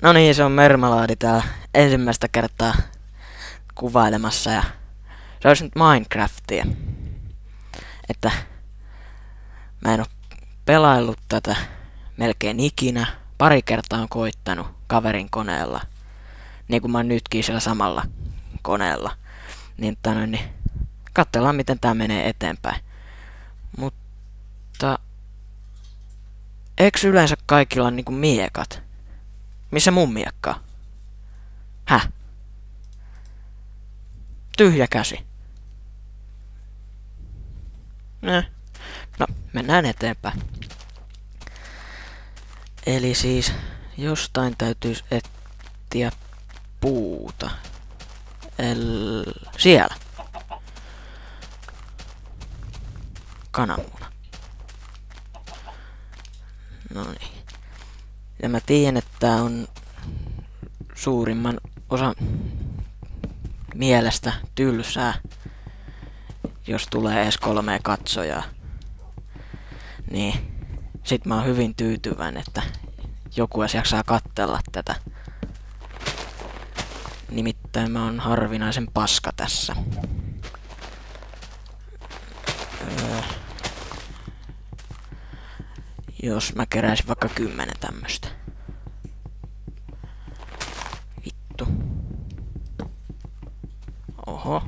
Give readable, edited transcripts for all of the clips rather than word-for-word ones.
No niin, se on Mermalaadi täällä ensimmäistä kertaa kuvailemassa ja se olisi nyt Minecraftia. Että mä en oo pelaillut tätä melkein ikinä. Pari kertaa on koittanut kaverin koneella. Niin kuin mä oon nytkin siellä samalla koneella. Niin katsellaan miten tää menee eteenpäin. Mutta eiks yleensä kaikilla on niinku miekat? Missä mun miekka? Häh? Tyhjä käsi. No, mennään eteenpäin. Eli siis jostain täytyisi etsiä puuta. Siellä. Kananmuna. No niin. Ja mä tiedän, että tää on suurimman osan mielestä tylsää, jos tulee edes 3 katsojaa. Niin sit mä oon hyvin tyytyväinen, että joku edes jaksaa katsella tätä. Nimittäin mä oon harvinaisen paska tässä. Jos mä keräisin vaikka 10 tämmöstä. Vittu. Oho.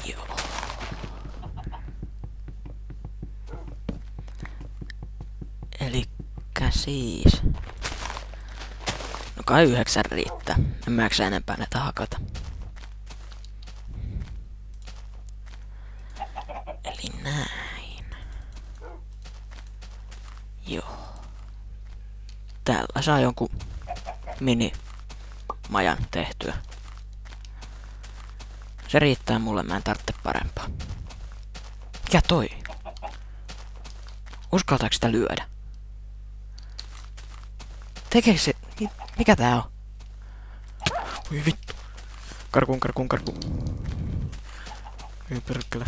Joo. Elikkä siis. No kai 9 riittää. En mä jaksa enempää näitä hakata. Eli näin. Joo. Täällä saa jonkun mini-majan tehtyä. Se riittää mulle, mä en tarvitse parempaa. Mikä toi? Uskaltaako sitä lyödä? Tekeekö se... Mikä tää on? Oi vittu. Karkuun. Ei perkele.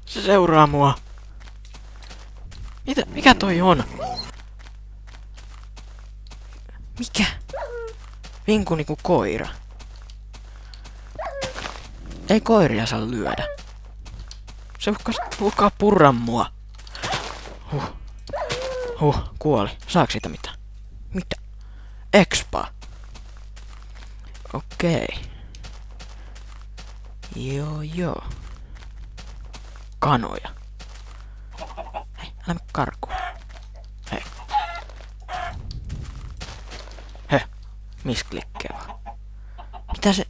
Se seuraa mua. Mikä toi on? Mikä? Vinku niinku koira. Ei koiria saa lyödä. Se uhkaa purra mua. Kuoli. Saaks siitä mitään? Mitä? Expa. Okei. Joo. Kanoja. Hei, älä mene karkuun. Hei. Misklikkejä vaan. Mitä se...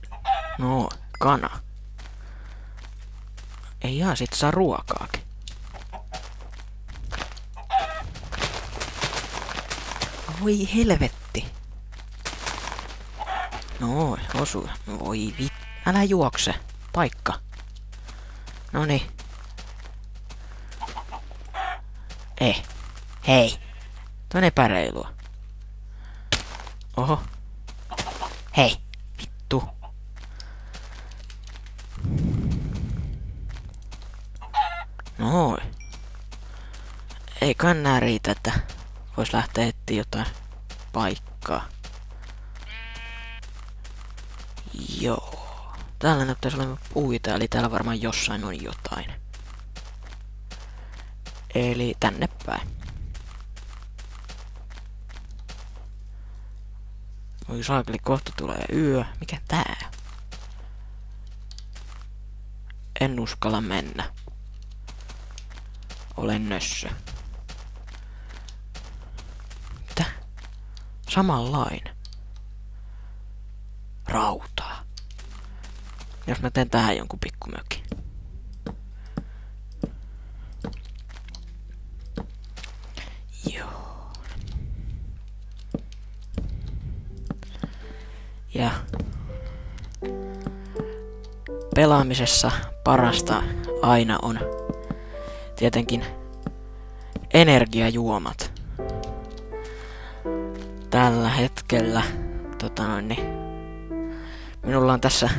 No, kana. Ei sit saa ruokaakin. Voi helvetti. No, osuu. Voi älä juokse. Paikka. Noniin. Hei. Toi on epäreilua. Oho. Hei. Vittu. Noin. Ei kannaa riitä, että vois lähteä etsiä jotain paikkaa. Joo. Täällä näyttäisi olevan puita, eli täällä varmaan jossain on jotain. Eli tänne päin. Voi saakeli, kohta tulee yö. Mikä tää? En uskalla mennä. Olen nössö. Mitä? Samanlainen. Rautaa. Jos mä teen tähän jonkun pikkumökin. Joo. Ja pelaamisessa parasta aina on tietenkin energiajuomat. Tällä hetkellä minulla on tässä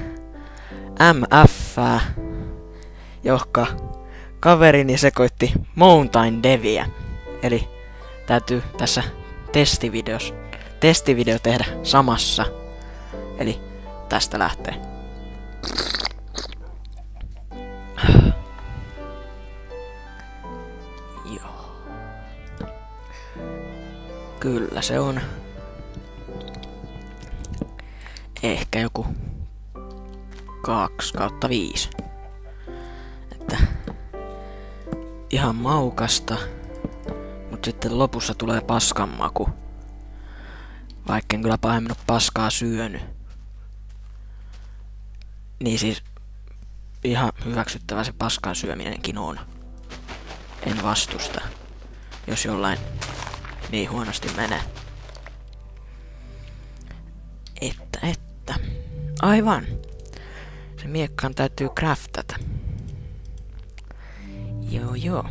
MF, johka kaverini sekoitti Mountain Deviä. Eli täytyy tässä testivideo tehdä samassa. Eli tästä lähtee. Joo. Kyllä se on. Ehkä joku 2/5. Että ihan maukasta, mut sitten lopussa tulee paskan maku. Vaikka en kyllä pahemmin oo paskaa syönyt. Niin siis ihan hyväksyttävä se paskan syöminenkin on. En vastusta, jos jollain niin huonosti menee. Että. Aivan. Se miekkaan täytyy craftata. Joo.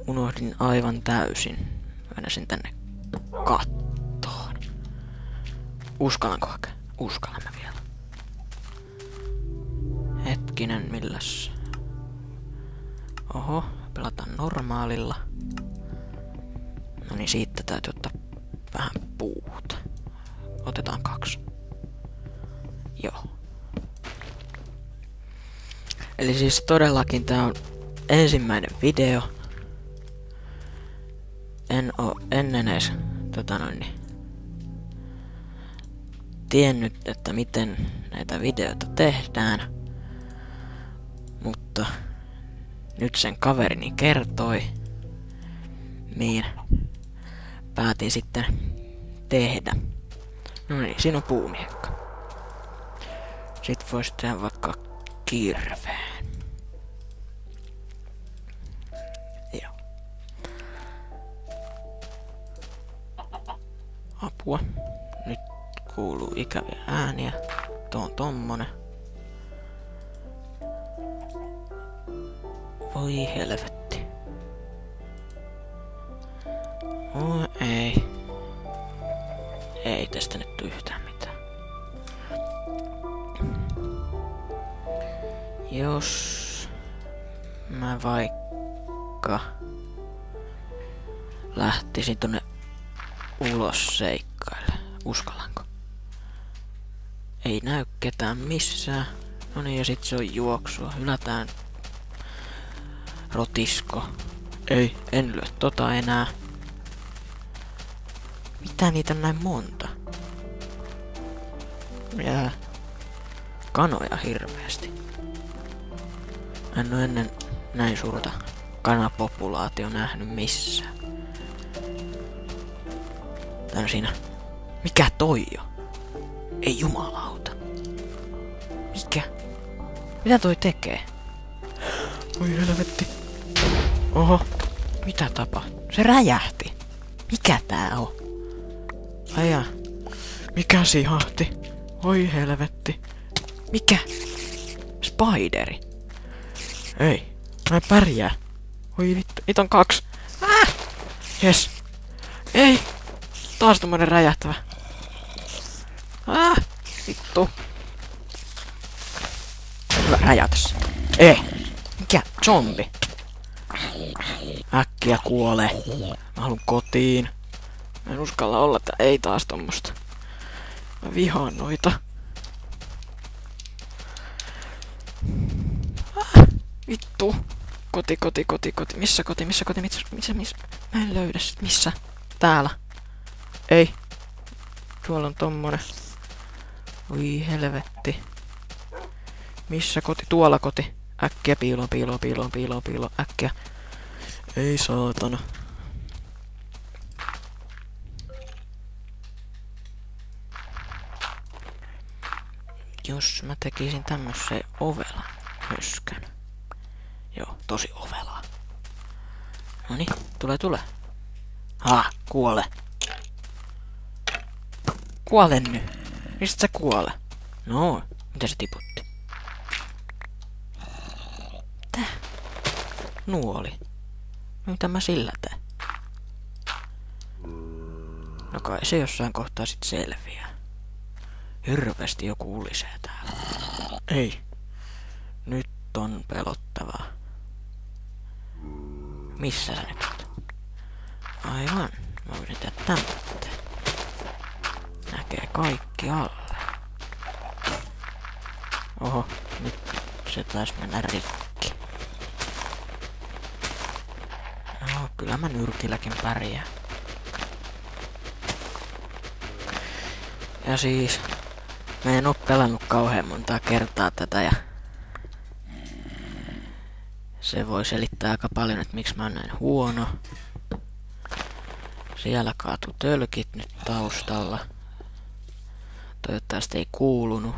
Unohdin aivan täysin. Mennäsin tänne kattoon. Uskallanko hakea? Uskallan mä vielä. Hetkinen, milläs? Oho, pelataan normaalilla. No niin, siitä täytyy ottaa vähän puuta. Otetaan 2. Joo. Eli siis todellakin tää on ensimmäinen video. En oo ennen edes tiennyt, että miten näitä videoita tehdään. Mutta nyt sen kaverini kertoi, niin päätin sitten tehdä. No niin, siinä on puumiekka. Sitten voisi tehdä vaikka kirveen. Joo. Apua. Nyt kuuluu ikäviä ääniä. Tuo on tommonen. Voi helvetti. Oh ei. Ei tästä nyt tuu yhtään mitään. Jos mä vaikka lähtisin tonne ulos seikkaille, uskallanko? Ei näy ketään missään. No niin, ja sit se on juoksua. Hylätään rotisko. Ei, en lyö tota enää. Mitä niitä on näin monta? Jää kanoja hirveästi. En oo ennen näin suurta kanapopulaatio nähnyt missään. Tää on siinä. Mikä toi jo? Ei jumalauta. Mikä? Mitä toi tekee? Oi helvetti. Oho. Mitä tapahtui? Se räjähti. Mikä tää on? Aja. Mikä sihahti? Oi helvetti. Mikä? Spideri. Ei. Mä en pärjää. Oi vittu. Niitä on 2. Jes. Ei. Taas tommonen räjähtävä. Vittu. Hyvä räjätä se. Ei. Mikä? Zombi. Äkkiä kuolee. Mä haluun kotiin. Mä en uskalla olla, että ei taas tommosta. Mä vihaan noita. Vittu. Koti. Missä koti? Missä? Mä en löydä sit. Missä? Täällä. Ei. Tuolla on tommonen. Oi helvetti. Missä koti? Tuolla koti. Äkkiä piiloon. Äkkiä. Ei saatana. Jos mä tekisin tämmösen ovelan höskän. Joo, tosi ovelaa. Noniin, tule. Kuole. Kuole nyt. Mistä sä kuole? No, mitä se tiputti? Tää? Nuoli. Mitä mä sillä teen? No kai se jossain kohtaa sit selviää. Hirveesti joku ulisee täällä. Ei. Nyt nyt on pelottavaa. Missä sä nyt oot? Aivan. Mä voisin tehdä tämmötä. Näkee kaikki alle. Oho, nyt se taisi mennä rikki. No, kyllä mä nyrkilläkin pärjään. Ja siis, mä en oo pelannut kauhean montaa kertaa tätä ja se voi selittää aika paljon, että miksi mä oon näin huono. Siellä kaatuu tölkit nyt taustalla. Toivottavasti ei kuulunut.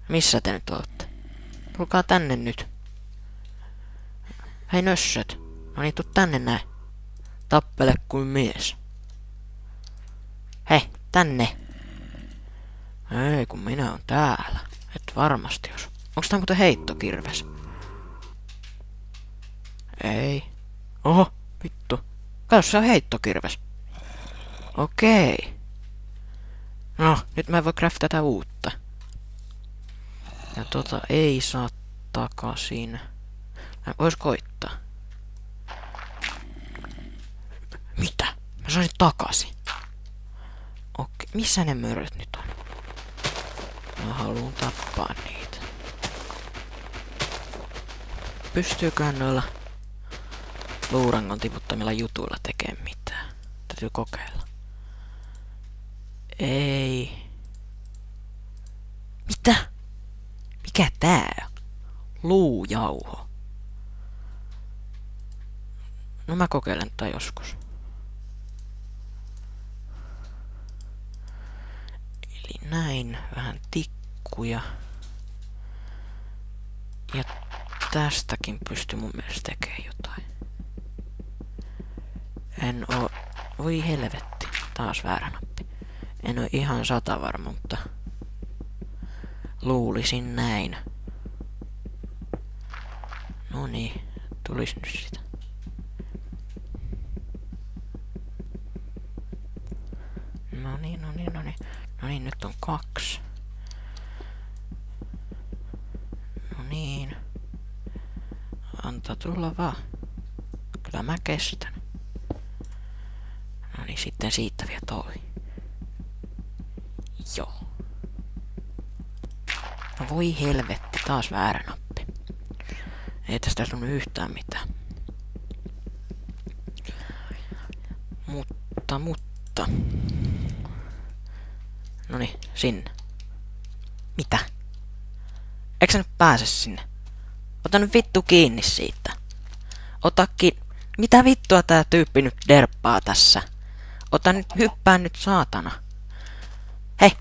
Missä te nyt ootte? Tulkaa tänne nyt. Hei nössöt. No niin, tuu tänne näin. Tappele kuin mies. Hei, tänne. Ei, kun minä oon täällä. Et varmasti jos. Onks tää muuten heittokirves? Ei. Oho, vittu. Kato, se on heittokirves. Okei. No, nyt mä en voi craftata uutta. Ja ei saa takaisin. Vois koittaa. Mitä? Mä saisin takaisin. Okei, missä ne möröt nyt on? Mä haluun tappaa niitä. Pystyyköhän noilla luurangon tiputtamilla jutuilla tekemään mitään? Täytyy kokeilla. Ei. Mitä? Mikä tää on? Luujauho. No mä kokeilen tätä joskus. Eli näin, vähän tikkuja. Ja tästäkin pystyy mun mielestä tekemään jotain. En oo... Voi helvetti, taas väärä nappi. En oo ihan 100 varma, mutta... Luulisin näin. No niin, tulis nyt sitä. No niin, nyt on 2. No niin. Anta tulla vaan. Kyllä mä kestän. No niin, sitten siitä vielä toi. Joo. No voi helvetti, taas väärä nappi. Ei tästä tunnu yhtään mitään. Mutta. Noniin, sinne. Mitä? Eikö sä nyt pääse sinne? Ota nyt vittu kiinni siitä. Mitä vittua tää tyyppi nyt derppaa tässä? Hyppää nyt saatana. Hei!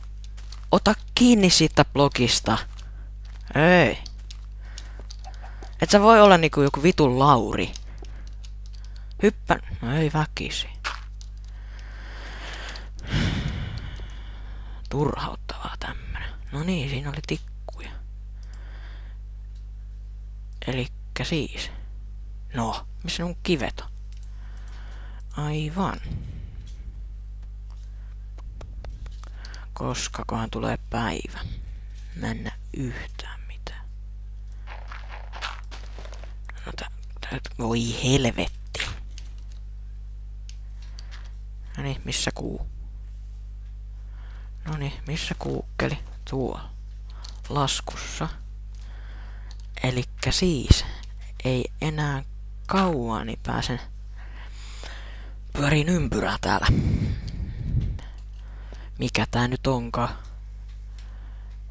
Ota kiinni siitä blogista. Ei. Et sä voi olla niinku joku vitun Lauri. Hyppää... No ei väkisi. Turhauttavaa tämmönen. No niin, siinä oli tikkuja. Elikkä siis. No, missä on kivet on? Aivan. Koskakohan tulee päivä? Mä en näe yhtään mitään. No voi helvetti. Noniin, missä kuu? Noniin, missä kuukkeli? Tuolla. Laskussa. Elikkä siis, ei enää kauan, niin pääsen pyörin ympyrää täällä. Mikä tää nyt onkaan?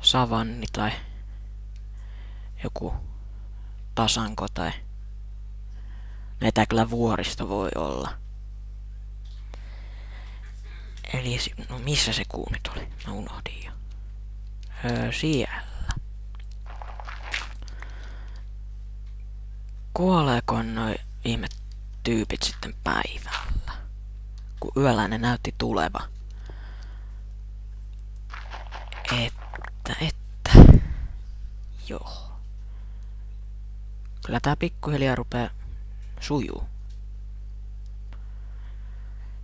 Savanni tai joku tasanko tai... Näitä kyllä vuoristo voi olla. Eli, no missä se kuu nyt oli? Mä unohdin jo. Siellä. Kuoleeko noi ihme tyypit sitten päivällä? Kun yöllä ne näytti tuleva. Että. Joo. Kyllä tää pikkuhiljaa rupee sujuu.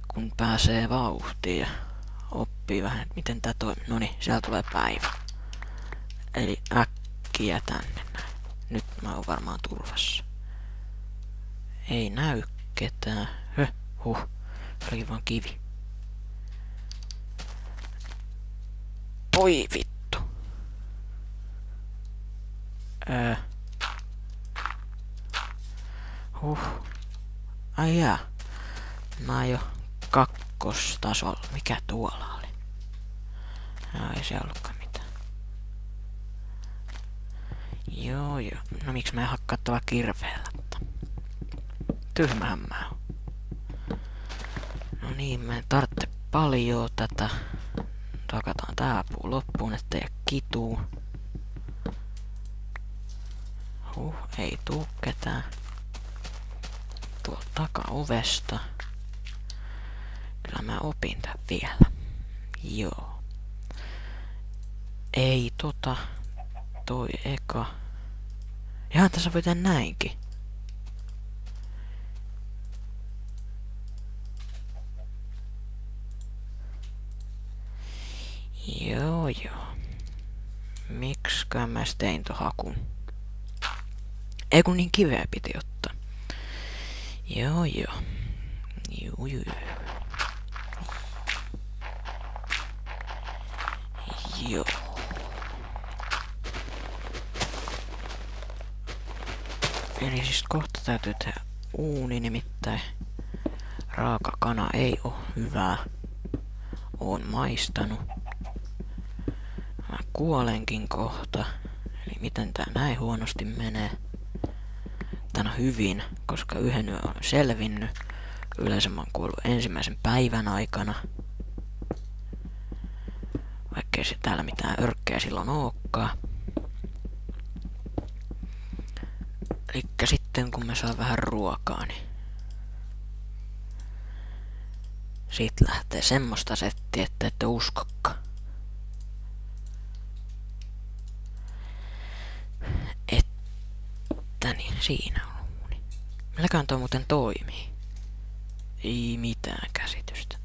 Kun pääsee vauhtiin ja oppii vähän, että miten tää toimii. Noniin, siellä tulee päivä. Eli äkkiä tänne näin. Nyt mä oon varmaan turvassa. Ei näy ketään. Se oli vaan kivi. Oi vittu. Ai jaa. Mä oon jo kakkostasolla. Mikä tuolla oli? Ei se ollutkaan mitään. Joo. No miksi mä en hakkaa tuolla kirveellä? Tyhmähän mä oon. No niin, mä en tarvitse paljon tätä. Takataan tää puu loppuun, ettei jää kituu. Ei tuu ketään. Tuolta takaovesta. Kyllä mä opin tän vielä. Joo. Ei toi eka. Ihan tässä voi tehdä näinkin. Joo. Mikskä mä tein ton hakun? Ei kun niin kiveä piti ottaa. Joo. Joo. Eli siis kohta täytyy tehdä uuni, nimittäin raaka kana ei oo hyvää. Oon maistanut. Mä kuolenkin kohta. Eli miten tää näin huonosti menee? Tän on hyvin, koska yhden yön on selvinnyt. Yleensä mä oon kuollut ensimmäisen päivän aikana. Vaikkei se täällä mitään örkkejä silloin ookaan. Elikkä sitten kun mä saan vähän ruokaa, niin siitä lähtee semmoista settiä, että ette uskokka. Että niin, siinä on uuni. Milläkään toi muuten toimii? Ei mitään käsitystä.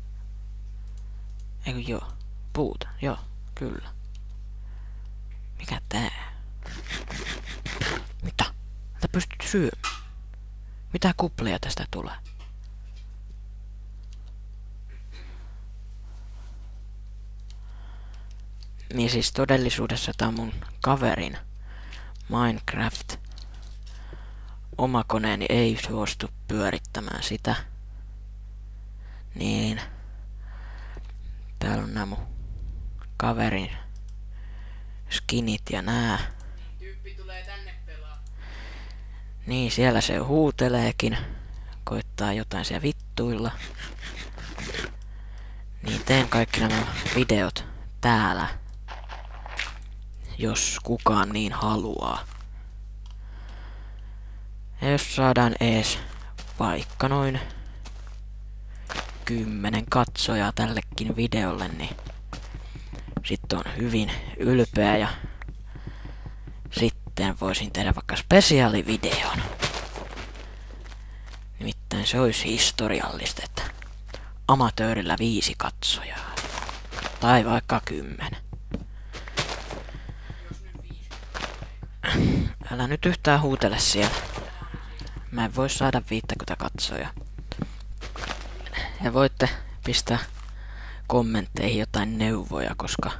Eikö joo? Puuta, joo, kyllä. Mikä tää? Mitä? Tätä pystyt syömään. Mitä kuplia tästä tulee? Niin siis todellisuudessa tää on mun kaverin Minecraft. Oma koneeni ei suostu pyörittämään sitä. Niin. Täällä on nää mun kaverin skinit ja nää. Tyyppi tulee tänne pelaa. Niin, siellä se huuteleekin. Koittaa jotain siellä vittuilla. Niin teen kaikki nämä videot täällä. Jos kukaan niin haluaa. Ja jos saadaan ees vaikka noin 10 katsojaa tällekin videolle, niin sitten on hyvin ylpeä ja sitten voisin tehdä vaikka spesiaalivideon. Nimittäin se olisi historiallista, että amatöörillä 5 katsojaa. Tai vaikka 10. Älä nyt yhtään huutele siellä. Mä en voi saada 50 katsojaa. Ja voitte pistää kommentteihin jotain neuvoja, koska...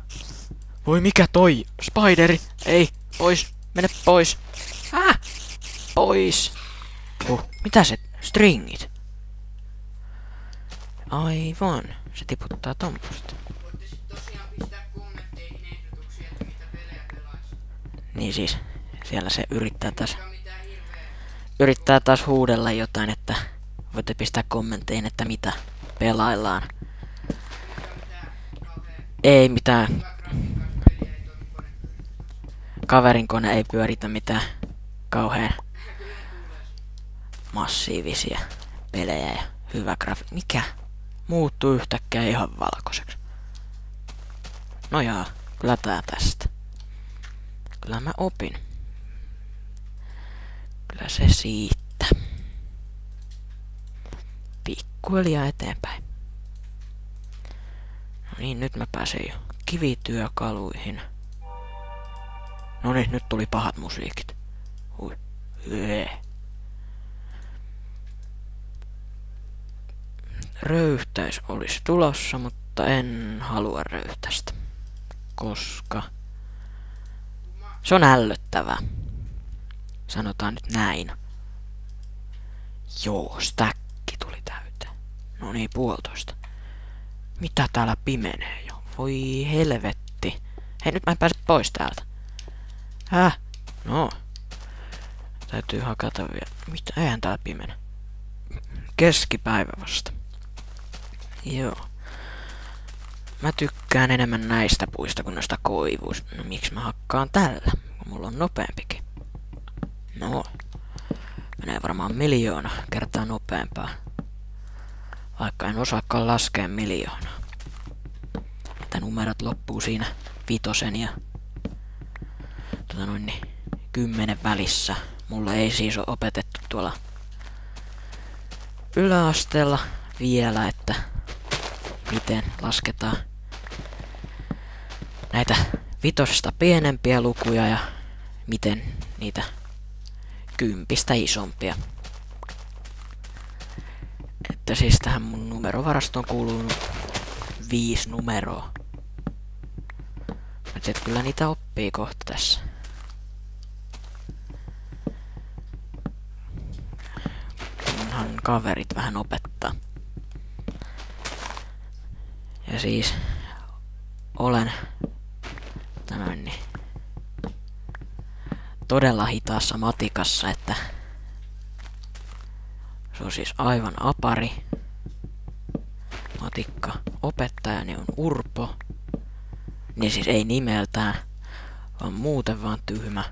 Voi mikä toi? Spideri! Ei! Pois! Mene pois! Pois! Mitä se? Stringit? Aivan. Se tiputtaa tommosta. Voitte sit tosiaan pistää kommentteihin ehdotuksia, että mitä pelejä pelaisi. Niin siis, siellä se Eikä mitään hirveä. yrittää taas huudella jotain, että voitte pistää kommentteihin, että mitä pelaillaan. Eikä mitään kauhea Ei mitään. hyvä grafiikan peliä ei toimi kone pyörittämässä. Kaverin kone ei pyöritä mitään kauhean Kyllä ne kuulee. massiivisia pelejä ja hyvä Mikä? Muuttuu yhtäkkiä ihan valkoiseksi. No jaa, kyllä tää tästä. Kyllä mä opin. Kyllä se siitä. Pikkuhiljaa eteenpäin. No niin, nyt mä pääsen jo kivityökaluihin. No niin, nyt tuli pahat musiikit. Hui. Röyhtäis olisi tulossa, mutta en halua röyhtäistä. Koska se on ällöttävää. Sanotaan nyt näin. Joo, stäkki tuli täyteen. No niin, 1,5. Mitä täällä pimenee jo? Voi helvetti. Hei, nyt mä en pääse pois täältä. No. Täytyy hakata vielä. Mitä? Eihän täällä pimene. Keskipäivä vasta. Joo. Mä tykkään enemmän näistä puista kuin noista koivuista. No miksi mä hakkaan tällä? Mulla on nopeampikin. No. Menee varmaan 1,000,000 kertaa nopeampaa. Vaikka en osaakaan laskea 1,000,000. Että numerot loppuu siinä 5 ja 10 välissä. Mulle ei siis ole opetettu tuolla yläasteella vielä, että miten lasketaan näitä 5 pienempiä lukuja ja miten niitä 10 isompia. Että siis tähän mun numerovarastoon kuuluu 5 numeroa. Mutta kyllä niitä oppii kohta tässä. Kunhan kaverit vähän opettaa. Ja siis olen todella hitaassa matikassa, että se on siis aivan apari. Matikka opettajani on Urpo. Niin siis ei nimeltään, vaan muuten vaan tyhmä.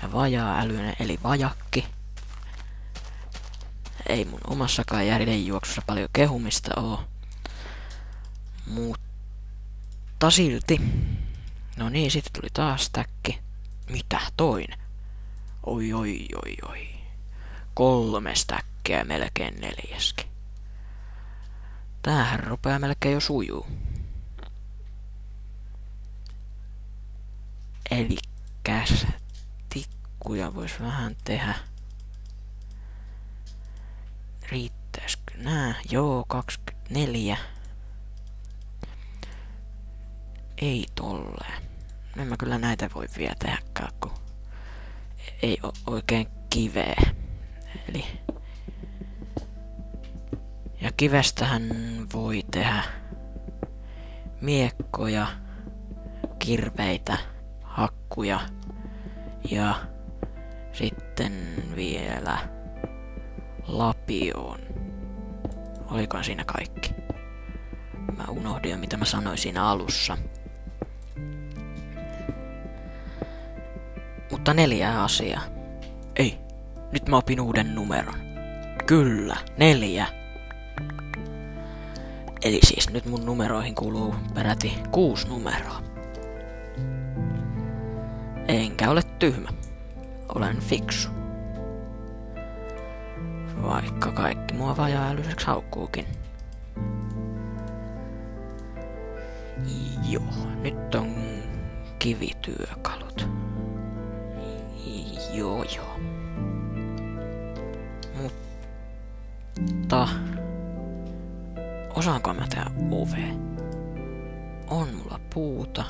Ja vajaa-älyinen eli vajakki. Ei mun omassakaan järjenjuoksussa paljon kehumista oo. Mutta silti. No niin, sitten tuli taas stäkki. Mitä toinen? Oi. 3 stäkkiä melkein 4. Tämähän rupeaa melkein jo sujuu. Elikkäs tikkuja vois vähän tehdä. Riittäisikö nää? Joo, 24. Ei tolleen. En mä kyllä näitä voi vielä tehdäkään, kun ei oo oikein kiveä. Eli ja kivestähän voi tehdä miekkoja, kirveitä, hakkuja ja sitten vielä lapioon. Olikohan siinä kaikki? Mä unohdin jo mitä mä sanoin siinä alussa. Mutta 4 asiaa. Ei, nyt mä opin uuden numeron. Kyllä, 4. Eli siis nyt mun numeroihin kuuluu peräti 6 numeroa. Enkä ole tyhmä. Olen fiksu. Vaikka kaikki mua vajaa-älyiseksi haukkuukin. Joo, nyt on kivityökalut. Joo. Mutta osaanko mä tehdä ove? On mulla puuta.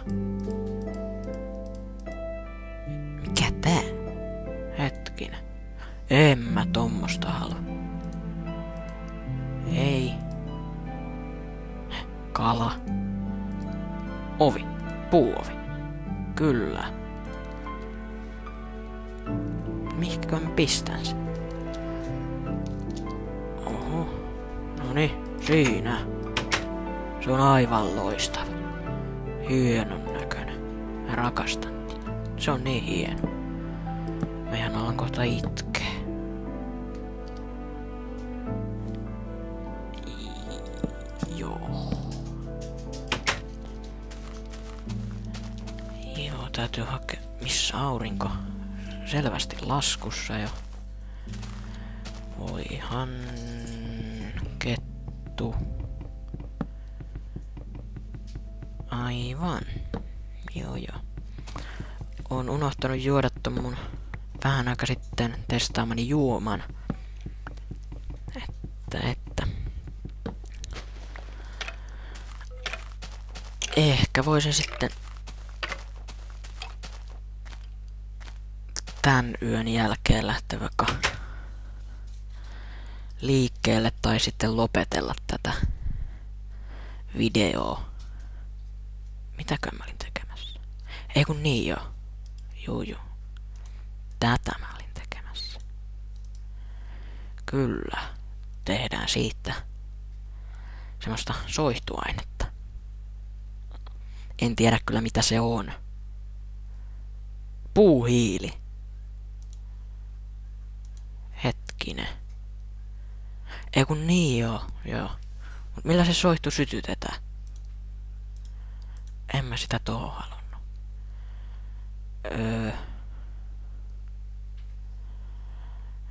Mikä tää? Hetkinen. En mä tommosta halua. Ei. Kala. Ovi. Puuovi. Kyllä. Mihinkö mä pistän sen? Oho. Noniin, siinä. Se on aivan loistava. Hienon näköinen. Mä rakastan. Se on niin hieno. Mehän alan kohta itkeä. Joo, täytyy hakea. Missä aurinko? Selvästi laskussa jo. Voihan kettu. Aivan. Joo. Oon unohtanut juoda ton mun vähän aika sitten testaamani juoman. Että. Ehkä voisin sitten tän yön jälkeen lähteä vaikka liikkeelle tai sitten lopetella tätä videoa. Mitäkö mä olin tekemässä? Ei kun niin joo. Juu. Tätä mä olin tekemässä. Kyllä. Tehdään siitä semmoista soihtuainetta. En tiedä kyllä mitä se on. Puuhiili. Hetkinen. Ei kun niin joo. Mut millä se soihtu sytytetään? En mä sitä tohon halunnut.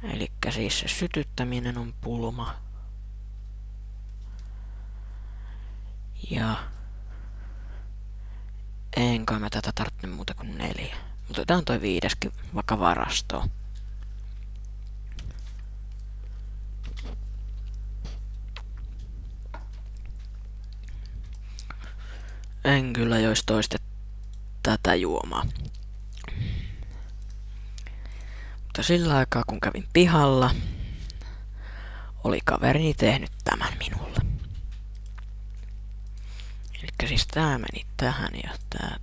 Elikkä siis se sytyttäminen on pulma. Ja enkä mä tätä tarvitse muuta kuin 4. Mutta otetaan toi 5 vaikka varastoon. En kyllä jois toiste tätä juomaa. Mutta sillä aikaa kun kävin pihalla, oli kaverini tehnyt tämän minulle. Elikkä siis tää meni tähän ja tää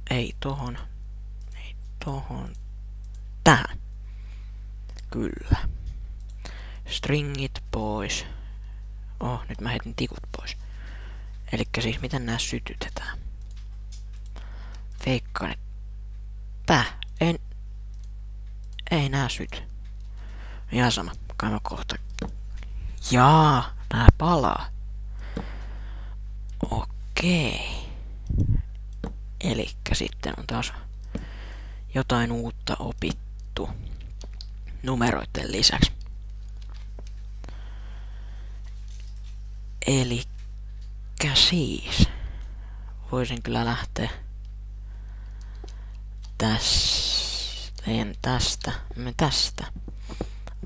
ei tohon, tähän. Kyllä. Stringit pois. Nyt mä heitin tikut pois. Elikkä siis miten nää sytytetään? Veikkaan, että ei nää syty. Ihan sama, kai mä kohta. Jaa, nää palaa. Okei. Elikkä sitten on taas jotain uutta opittu numeroiden lisäksi. Elikkä siis voisin kyllä lähteä tästä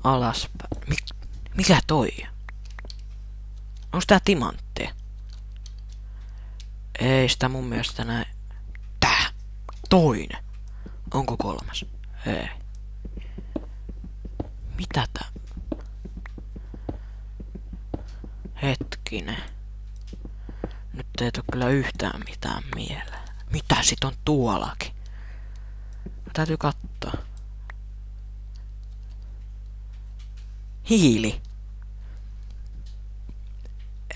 alaspäin. Mikä toi? Onks tää timanttia? Ei sitä mun mielestä näin. Tää! Toinen! Onko 3? Ei. Mitä tää? Hetkinen. Nyt ei tuu kyllä yhtään mitään mieleen. Mitä sit on tuollakin? Täytyy katsoa. Hiili.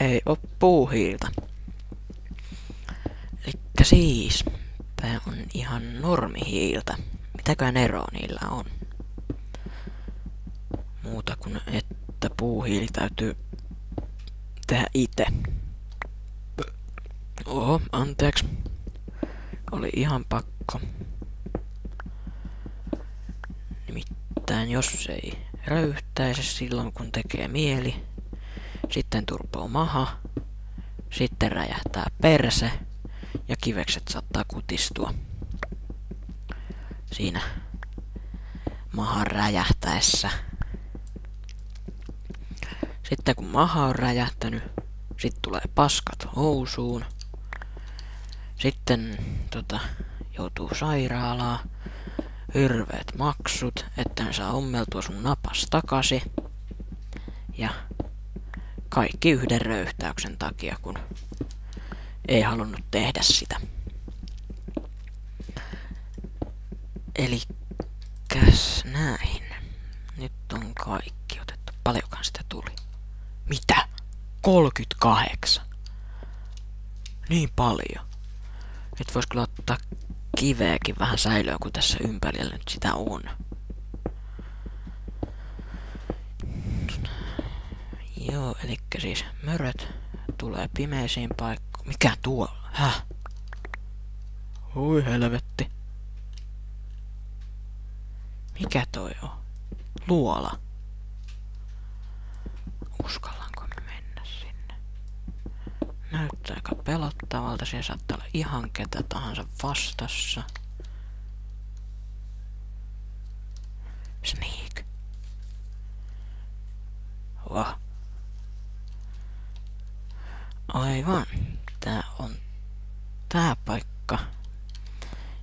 Ei oo puuhiiltä. Elikkä siis, tää on ihan normihiiltä. Mitäköhän eroa niillä on? Muuta kuin, että puuhiili täytyy tehdä itse. Oho, anteeksi. Oli ihan pakko. Nimittäin jos ei röyhtäisi silloin kun tekee mieli, sitten turpoo maha, sitten räjähtää perse ja kivekset saattaa kutistua siinä mahan räjähtäessä. Sitten kun maha on räjähtänyt, sitten tulee paskat housuun. Sitten joutuu sairaalaan. Hirveet maksut, että ne saa ommeltua sun napas takaisin. Ja kaikki yhden röyhtäyksen takia, kun ei halunnut tehdä sitä. Elikkäs näin. Nyt on kaikki otettu. Paljonkaan sitä tuli? Mitä? 38. Niin paljon. Nyt vois kyllä ottaa kiveäkin vähän säilöön, kun tässä ympärillä nyt sitä on. Joo, elikkä siis möröt tulee pimeisiin paikkoihin. Mikä tuolla? Häh? Oi helvetti. Mikä toi on? Luola. Uskallanko mennä sinne? Näyttää aika pelottavalta. Siellä saattaa olla ihan ketä tahansa vastassa. Oh. Aivan. Tää on tää paikka,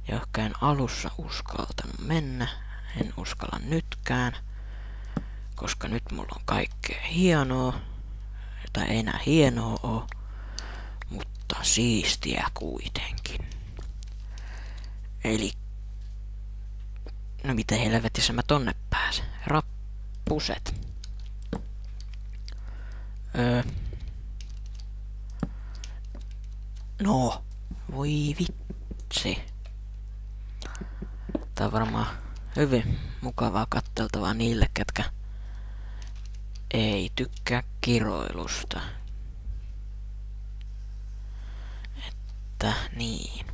johonka en alussa uskaltanut mennä. En uskalla nytkään, koska nyt mulla on kaikkea hienoa. Tai ei enää hienoa oo, mutta siistiä kuitenkin. Eli no miten helvetissä mä tonne pääsen? Rappuset. No, voi vitsi. Tää on varmaan hyvin mukavaa katteltavaa niille, ketkä ei tykkää kiroilusta. Että niin.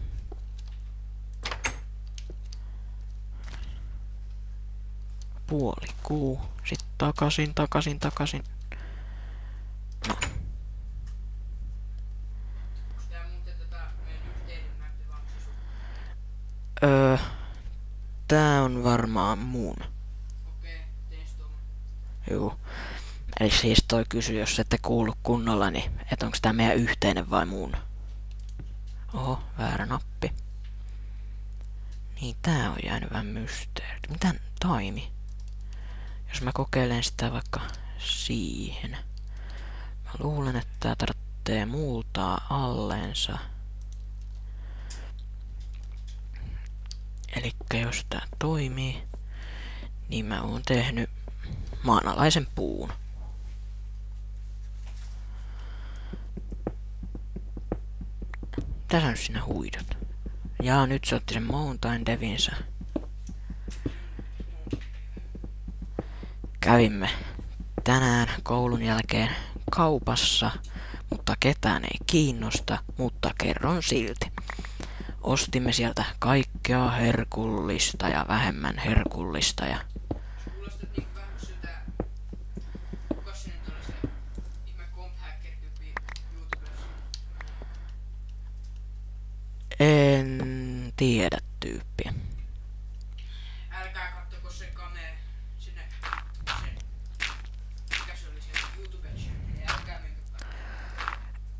Puolikuu. Sitten takaisin. No. Onks tää muuten meidän yhteinen mappi vai onks se sun? Tää on varmaan mun. Okei, teen se tuolla. Juu. Eli siis toi kysyy, jos ette kuullut kunnolla, niin et onks tää meidän yhteinen vai mun. Oho, väärä nappi. Niin tää on jäänyt vähän mysteeri. Mitä taimi? Jos mä kokeilen sitä vaikka siihen. Mä luulen, että tää tarvitsee multaa allensa. Elikkä jos tää toimii, niin mä oon tehnyt maanalaisen puun. Tässä on siinä huidot. Ja nyt se otti sen Mountain Devinsä. Kävimme tänään koulun jälkeen kaupassa, mutta ketään ei kiinnosta, mutta kerron silti. Ostimme sieltä kaikkea herkullista ja vähemmän herkullista ja Kuulostat niinku vähän siltä... Kukas se nyt oli se ihme comp-hacker-tyyppi YouTubessa? en tiedä tyyppiä. Älkää kattoko se kame sinne... Mikä se oli se YouTube-channel? Älkää menkö katsomaan.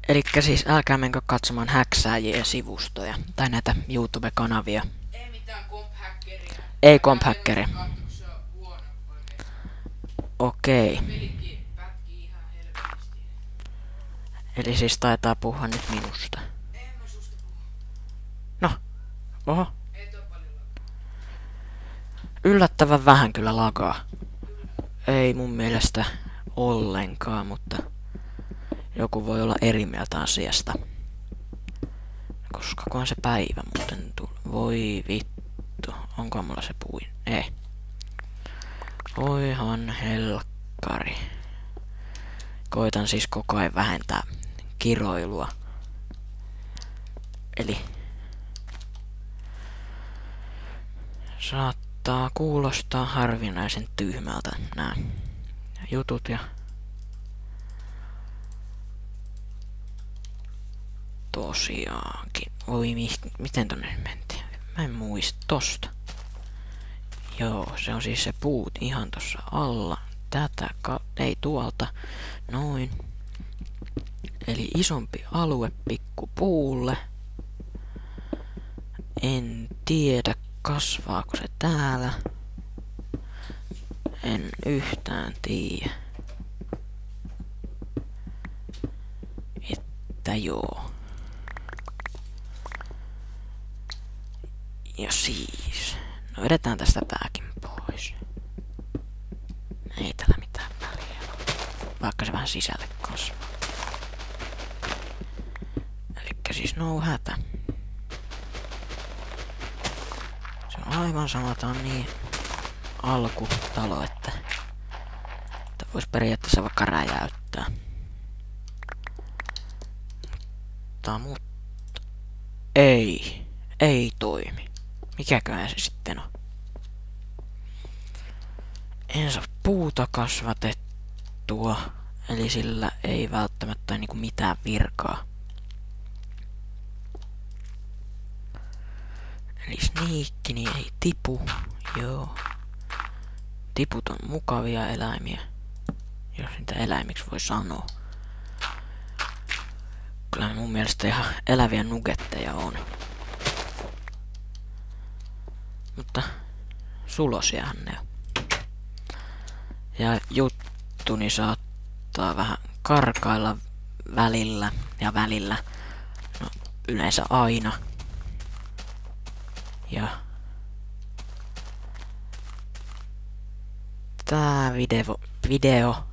Elikkä siis älkää menkö katsomaan häksääjien sivustoja tai näitä YouTube-kanavia. Ei mitään comp-hackeria. Ei comp-hackeria. Katso, se on huono oikeesti. Okei. Pelikin pätkii ihan helvetisti. Eli siis taitaa puhua nyt minusta. En mä susta puhu. No. Oho. Ei toi paljon lakaa. Yllättävän vähän kyllä lagaa. Ei mun mielestä ollenkaan, mutta joku voi olla eri mieltä asiasta. Koska kun se päivä muuten tuli. Voi vittu. Onko mulla se puin? Ei. Voihan helkkari. Koitan siis koko ajan vähentää kiroilua. Eli saattaa kuulostaa harvinaisen tyhmältä nämä jutut ja tosiaankin. Oi, miten tonne mentiin? Mä en muista tosta. Joo, se on siis se puut ihan tossa alla. Ei tuolta. Noin. Eli isompi alue pikkupuulle. En tiedä, kasvaako se täällä. En yhtään tiedä. Että joo. Ja siis. No edetään tästä tääkin pois. Ei tällä mitään väliä. Vaikka se vähän sisälle kasvaa. Elikkä siis no hätä. Se on aivan sama, tää on niin alkutalo, että vois periaatteessa vaikka räjäyttää. Mutta ei toimi. Mikäköhän se sitten on? En saa puuta kasvatettua, eli sillä ei välttämättä niinku mitään virkaa. Eli sniikki niin ei tipu, joo. Tiput on mukavia eläimiä, jos niitä niitä eläimiksi voi sanoa. Kyllä mun mielestä ihan eläviä nugetteja on. Mutta sulosiahan ne on. Ja juttuni saattaa vähän karkailla välillä ja välillä. No, yleensä aina. Ja tää video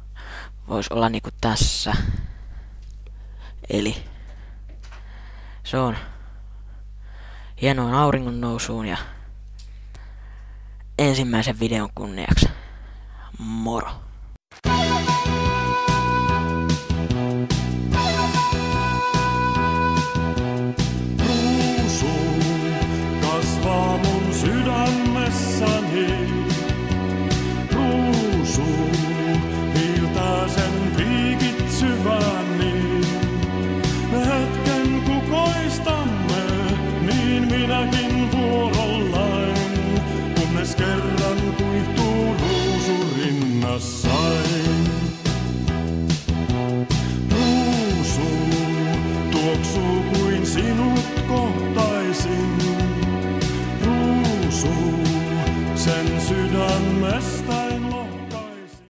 voisi olla niinku tässä. Eli se on hienoon auringon nousuun ja ensimmäisen videon kunniaksi. Moro! Ruusu kasvaa mun sydämessäni. Ruusu viiltää sen piikit syvään niin. Me hetken kukoistamme, niin minäkin vuoro.